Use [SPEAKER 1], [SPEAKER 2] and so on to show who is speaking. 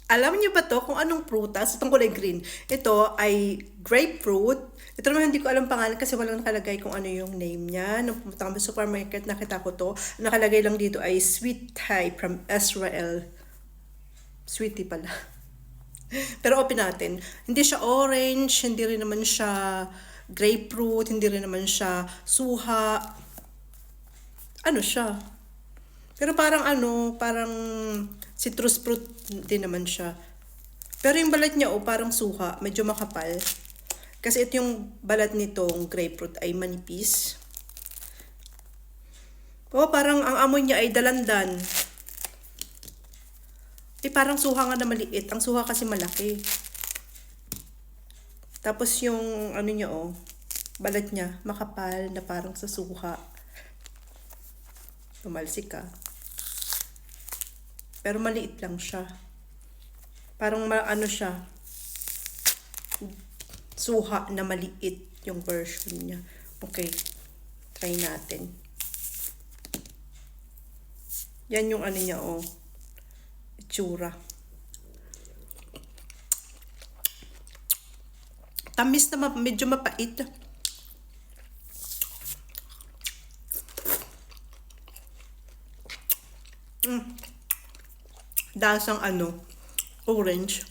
[SPEAKER 1] Alam niyo ba to kung anong prutas? Itong kulay green. Ito ay grapefruit. Ito naman hindi ko alam pangalan kasi walang nakalagay kung ano yung name niya. Nung pumunta kami sa supermarket, nakita ko to. Nakalagay lang dito ay sweet Thai from Israel. Sweetie pala. Pero open natin. Hindi siya orange, hindi rin naman siya grapefruit, hindi rin naman siya suha. Ano siya? Pero parang parang citrus fruit din naman siya. Pero yung balat niya parang suha, medyo makapal. Kasi ito yung balat nitong grapefruit ay manipis. Parang ang amoy niya ay dalandan. Parang suha nga na maliit. Ang suha kasi malaki. Tapos yung niya balat niya makapal na parang sa suha. Tumalsik ka. Pero maliit lang siya. Parang siya. Suha na maliit yung version niya. Okay. Try natin. Yan yung niya itsura. Tamis na medyo mapait. Dasang orange.